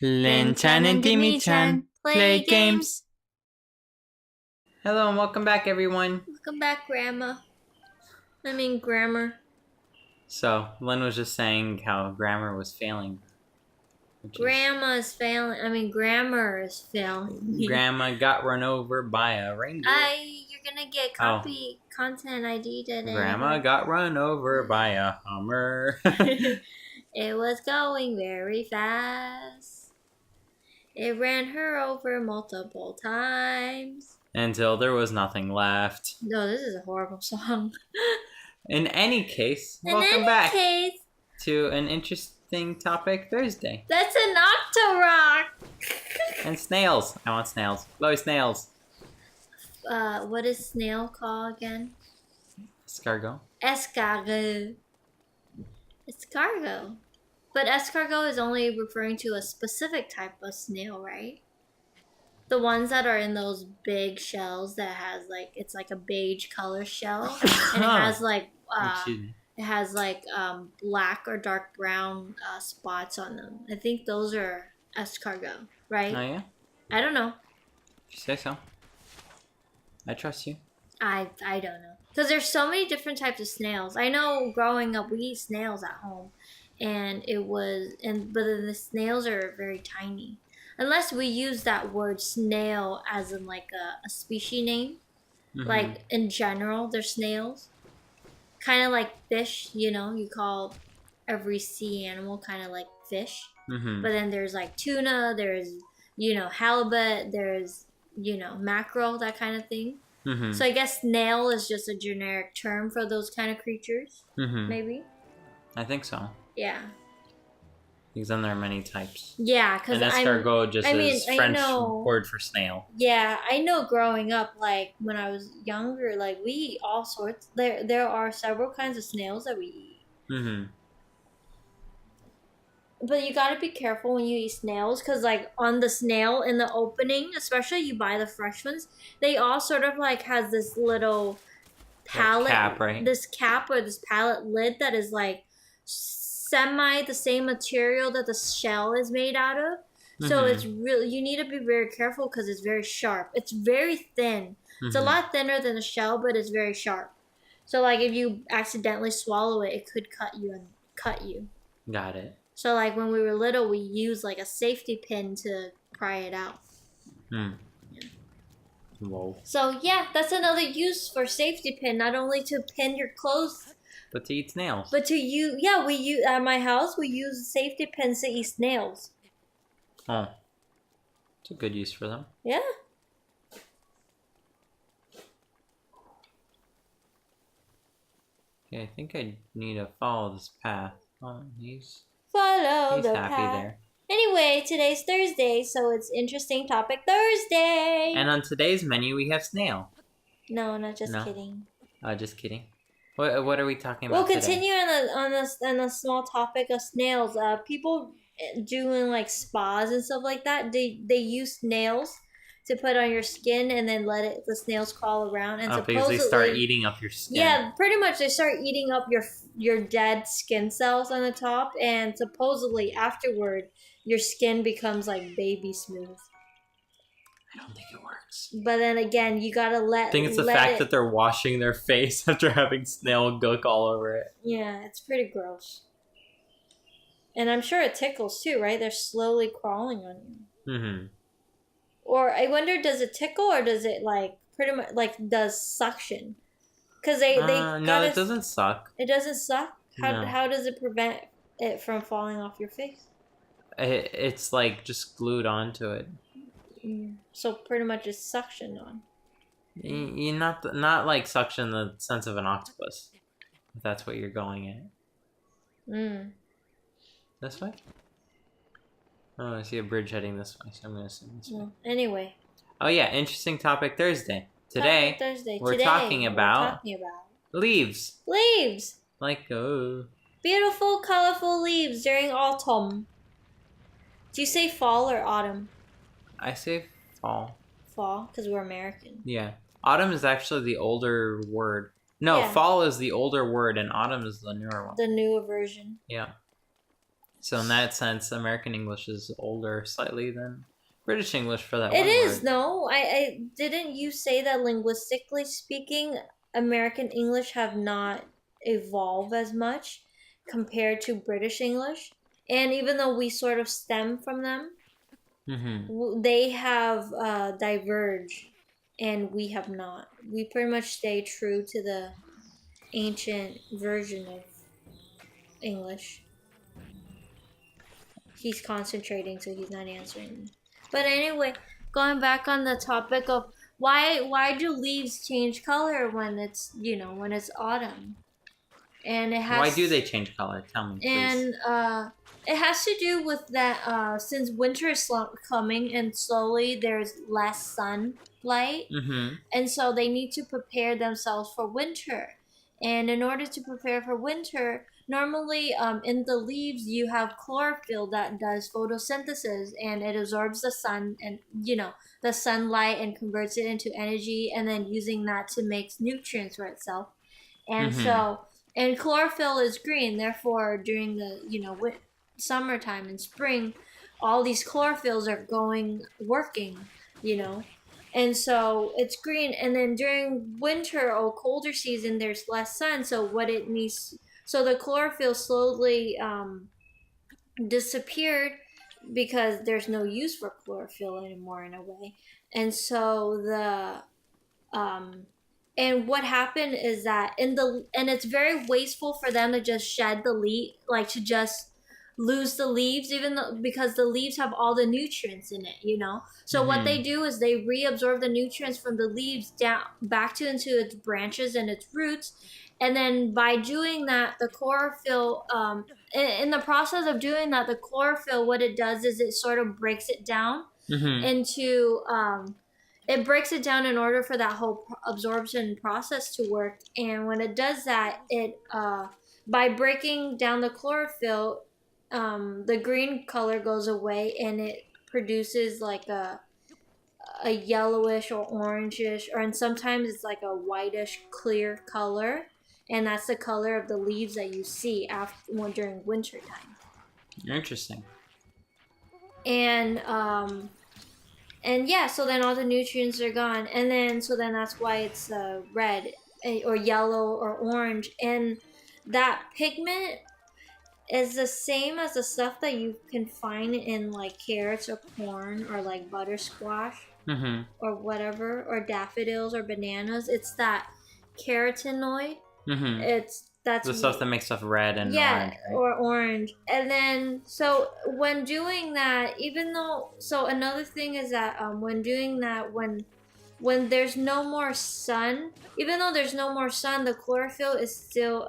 Linh-chan and Dimi-chan play games. Hello and welcome back, everyone. Welcome back, Grammar. So, Lynn was just saying how grammar was failing. Grammar is failing. Grandma got run over by a reindeer. You're gonna get copy content ID today. Grandma got run over by a Hummer. It was going very fast. It ran her over multiple times. Until there was nothing left. No, this is a horrible song. In any case, welcome back to an interesting topic Thursday. That's an Octorock! And snails. I want snails. Chloe, snails. What is snail called again? Escargot. Escargot. But escargot is only referring to a specific type of snail, right? The ones that are in those big shells that has like, it's like a beige color shell, and it has like black or dark brown spots on them. I think those are escargot, right? Oh yeah? I don't know. You say so. I trust you. I don't know. Because there's so many different types of snails. I know growing up we eat snails at home. But then the snails are very tiny. Unless we use that word snail as in like a species name. Mm-hmm. Like in general, they're snails. Kind of like fish, you call every sea animal kind of like fish. Mm-hmm. But then there's like tuna, there's, halibut, there's, mackerel, that kind of thing. Mm-hmm. So I guess snail is just a generic term for those kind of creatures, maybe? I think so. Yeah. Because then there are many types. Yeah, because escargot is French word for snail. Yeah, I know growing up, like, when I was younger, like, we eat all sorts. There are several kinds of snails that we eat. Mm-hmm. But you gotta be careful when you eat snails, because, like, on the snail, in the opening, especially you buy the fresh ones, they all sort of, like, has this little palette. Cap, right? This cap or this palette lid that is, like, semi the same material that the shell is made out of. So it's really, you need to be very careful because it's very sharp. It's very thin. It's a lot thinner than the shell, but it's very sharp. So like if you accidentally swallow it, it could cut you. Got it. So like when we were little, we used like a safety pin to pry it out. Yeah. Whoa. So yeah, that's another use for safety pin. Not only to pin your clothes, but to eat snails. But we use at my house. We use safety pins to eat snails. Oh, it's a good use for them. Yeah. Okay, I think I need to follow this path. Oh, he's happy path. There. Anyway, today's Thursday, so it's Interesting Topic Thursday. And on today's menu, we have snail. No, just kidding. Just kidding. What are we talking about? We'll continue on the small topic of snails. People doing like spas and stuff like that. They use snails to put on your skin and then let the snails crawl around and because they start eating up your skin. Yeah, pretty much they start eating up your dead skin cells on the top, and supposedly afterward your skin becomes like baby smooth. I don't think it works. But then again, you gotta I think it's the fact that they're washing their face after having snail gook all over it. Yeah, it's pretty gross. And I'm sure it tickles too, right? They're slowly crawling on you. Mm-hmm. Or I wonder, does it tickle or does it like pretty much like does suction? Because they no, it doesn't suck. It doesn't suck? No. How does it prevent it from falling off your face? It's like just glued onto it. So pretty much it's suctioned on. You not like suction in the sense of an octopus. If that's what you're going at. This way? Oh, I see a bridge heading this way, so I'm gonna assume this way. Anyway. Oh yeah, Interesting Topic Thursday. Today we're talking about leaves. Leaves. Like beautiful, colorful leaves during autumn. Do you say fall or autumn? I say fall. Fall, because we're American. Yeah. Autumn is actually the older word. No, fall is the older word, and autumn is the newer one. The newer version. Yeah. So in that sense, American English is older slightly than British English for that It one is, word. no. I didn't you say that linguistically speaking, American English have not evolved as much compared to British English? And even though we sort of stem from them, they have diverged and we have not. We pretty much stay true to the ancient version of English. He's concentrating, so he's not answering me. But anyway, going back on the topic of why do leaves change color when it's when it's autumn, and it has Why do they change color? Tell me, please. and it has to do with that since winter is coming and slowly there's less sunlight, and so they need to prepare themselves for winter. And in order to prepare for winter, normally in the leaves you have chlorophyll that does photosynthesis, and it absorbs the sun and the sunlight and converts it into energy, and then using that to make nutrients for itself. And so, and chlorophyll is green, therefore during the summertime and spring, all these chlorophylls are working, and so it's green. And then during winter or colder season there's less sun, so the chlorophyll slowly disappeared because there's no use for chlorophyll anymore in a way. And so and what happened is that and it's very wasteful for them to just shed the leaf, like to just lose the leaves, even though, because the leaves have all the nutrients in it. So what they do is they reabsorb the nutrients from the leaves down back into its branches and its roots. And then by doing that, the chlorophyll, in the process of doing that, the chlorophyll, what it does is it sort of breaks it down into it breaks it down in order for that whole absorption process to work. And when it does that, it by breaking down the chlorophyll, the green color goes away, and it produces like a yellowish or orangish, and sometimes it's like a whitish clear color, and that's the color of the leaves that you see during winter time. Interesting. And yeah, so then all the nutrients are gone, and then that's why it's red or yellow or orange. And that pigment is the same as the stuff that you can find in like carrots or corn or like buttersquash or whatever, or daffodils or bananas. It's that carotenoid. That's the stuff that makes stuff red and orange, right? Or orange. And then so when doing that, another thing is that when doing that, when there's no more sun, even though there's no more sun, the chlorophyll is still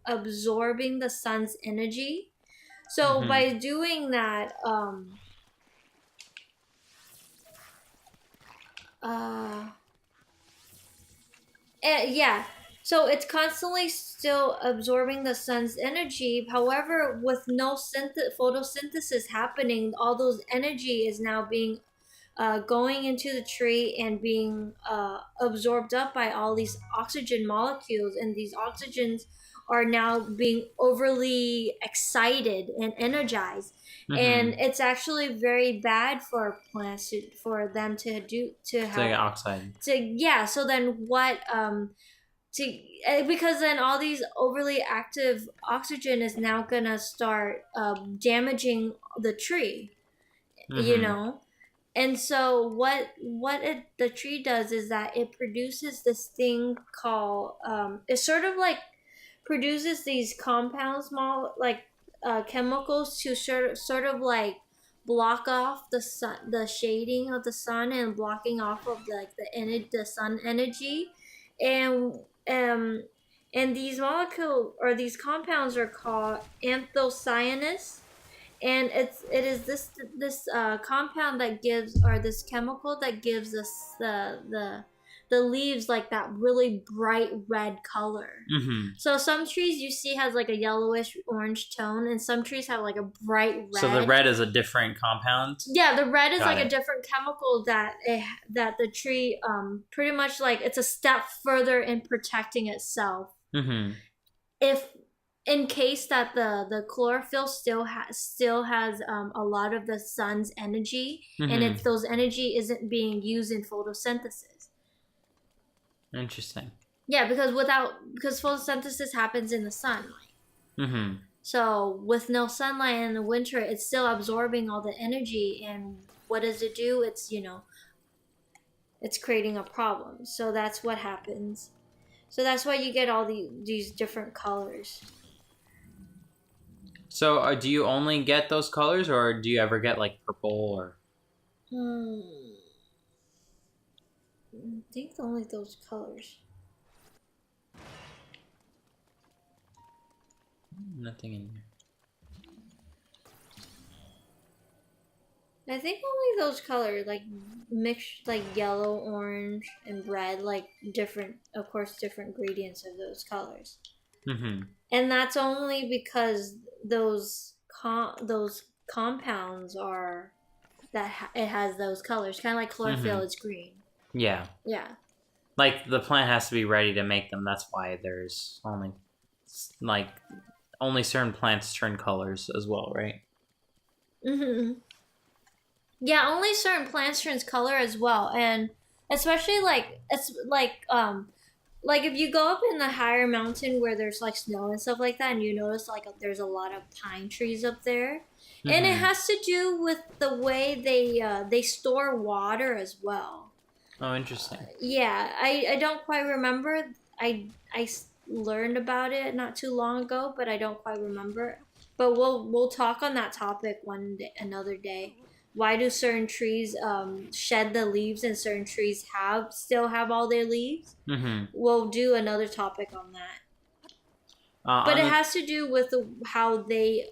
absorbing the sun's energy. So by doing that, so it's constantly still absorbing the sun's energy. However, with no photosynthesis happening, all those energy is now being going into the tree and being absorbed up by all these oxygen molecules, and these oxygens are now being overly excited and energized. And it's actually very bad for plants for them to have get oxide. So then what because then all these overly active oxygen is now gonna start damaging the tree, And so what the tree does is that it produces this thing called it sort of like produces these compounds, small like chemicals to sort of like block off the sun, the shading of the sun, and blocking off of the sun energy. And these molecules or these compounds are called anthocyanins. And it is this compound that gives, or this chemical that gives us the leaves like that really bright red color. So some trees you see has like a yellowish orange tone, and some trees have like a bright red. So the red is a different compound? Yeah, the red is a different chemical that the tree pretty much like it's a step further in protecting itself. in case that the chlorophyll still has a lot of the sun's energy, and if those energy isn't being used in photosynthesis. Interesting. Yeah, because photosynthesis happens in the sunlight. So with no sunlight in the winter, it's still absorbing all the energy, and what does it do? It's it's creating a problem. So that's what happens. So that's why you get all these different colors. So do you only get those colors, or do you ever get like purple or? I think only those colors. Nothing in there. I think only those colors, like mixed, like yellow, orange, and red, like different ingredients of those colors. And that's only because those compounds are it has those colors, kind of like chlorophyll is green. Yeah. Yeah. Like the plant has to be ready to make them. That's why there's only certain plants turn colors as well, right? Yeah, only certain plants turns color as well, and especially like if you go up in the higher mountain where there's like snow and stuff like that, and you notice like there's a lot of pine trees up there, and it has to do with the way they store water as well. Oh, interesting. Yeah, I don't quite remember. I learned about it not too long ago, but I don't quite remember. But we'll talk on that topic another day. Why do certain trees shed the leaves and certain trees still have all their leaves? We'll do another topic on that. But it has to do with how they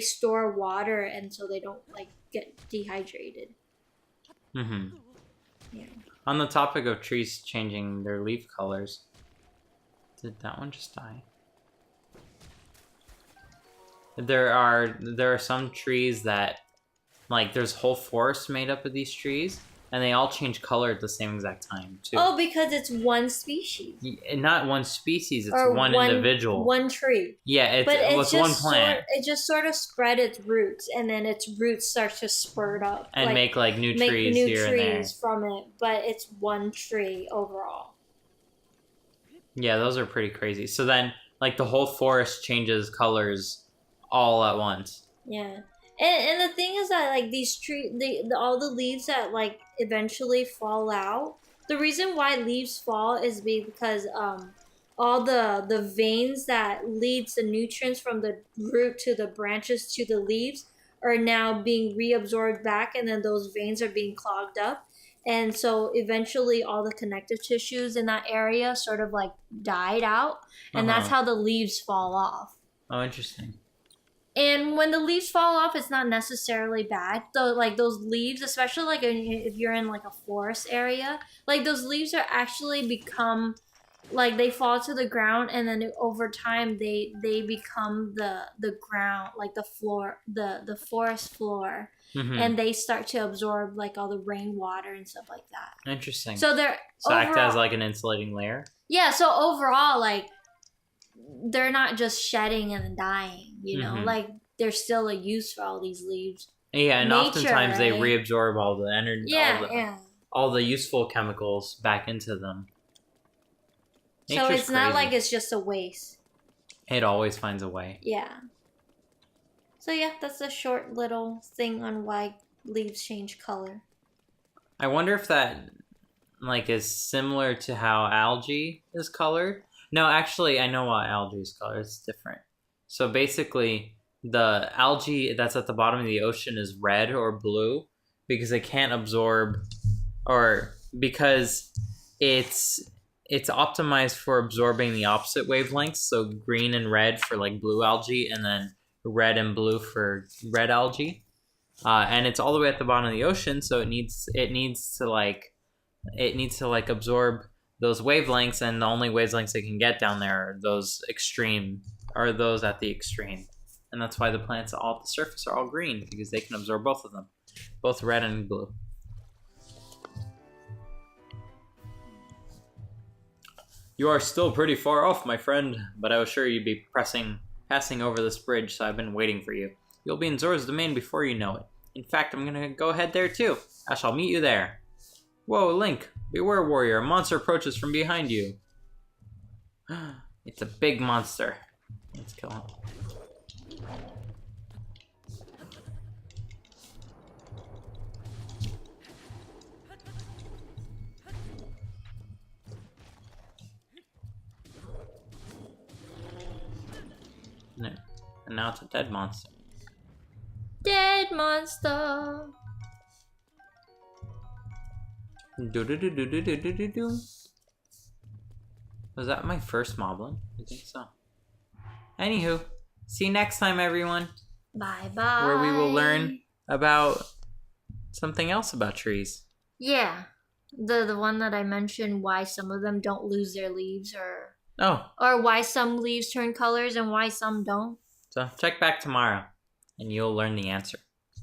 store water, and so they don't like get dehydrated. Yeah. On the topic of trees changing their leaf colors, did that one just die? There are some trees that, like, there's whole forests made up of these trees, and they all change color at the same exact time too. Oh, because it's one species. Not one species; it's one individual. One tree. Yeah, it's one plant. It just sort of spread its roots, and then its roots start to spurt up and make new trees here and there from it. But it's one tree overall. Yeah, those are pretty crazy. So then, like, the whole forest changes colors all at once. Yeah. And the thing is that, like, these all the leaves that, like, eventually fall out, the reason why leaves fall is because all the veins that leads the nutrients from the root to the branches to the leaves are now being reabsorbed back, and then those veins are being clogged up. And so eventually all the connective tissues in that area sort of, like, died out, and that's how the leaves fall off. Oh, interesting. And when the leaves fall off, it's not necessarily bad. Though, like, those leaves, especially like if you're in like a forest area, like those leaves are actually become, like, they fall to the ground, and then over time they become the ground, like the floor, the forest floor, and they start to absorb like all the rainwater and stuff like that. Interesting. So act as like an insulating layer. Yeah. So overall, like, they're not just shedding and dying, you know, like there's still a use for all these leaves. Yeah, and oftentimes they reabsorb all the energy, all the useful chemicals back into them. So it's not like it's just a waste. It always finds a way. Yeah. So yeah, that's a short little thing on why leaves change color. I wonder if that, like, is similar to how algae is colored. No, actually, I know why algae is colored. It's different. So basically, the algae that's at the bottom of the ocean is red or blue because it can't absorb, or because it's optimized for absorbing the opposite wavelengths. So green and red for like blue algae, and then red and blue for red algae. And it's all the way at the bottom of the ocean, so it needs to absorb those wavelengths, and the only wavelengths it can get down there are those at the extreme. And that's why the plants all at the surface are all green, because they can absorb both of them, both red and blue. You are still pretty far off, my friend, but I was sure you'd be passing over this bridge, so I've been waiting for you. You'll be in Zora's domain before you know it. In fact, I'm gonna go ahead there too. I shall meet you there. Whoa, Link! Beware, warrior! A monster approaches from behind you. It's a big monster. Let's kill him. No. And now it's a dead monster. Dead monster. Do. Was that my first moblin? I think so. Anywho, see you next time, everyone. Bye bye. Where we will learn about something else about trees. Yeah, the one that I mentioned, why some of them don't lose their leaves, or why some leaves turn colors and why some don't. So check back tomorrow, and you'll learn the answer.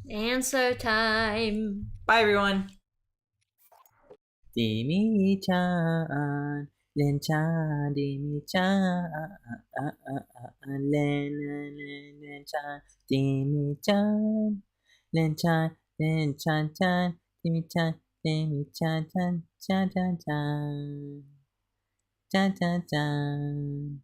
Answer time. Bye, everyone. Dimi-chan, Linh-chan, Dimi-chan, Linh-chan, Dimi-chan, Linh-chan, Linh-chan, Dimi-chan, Dimi-chan, chan, chan, chan, chan, chan, chan, chan.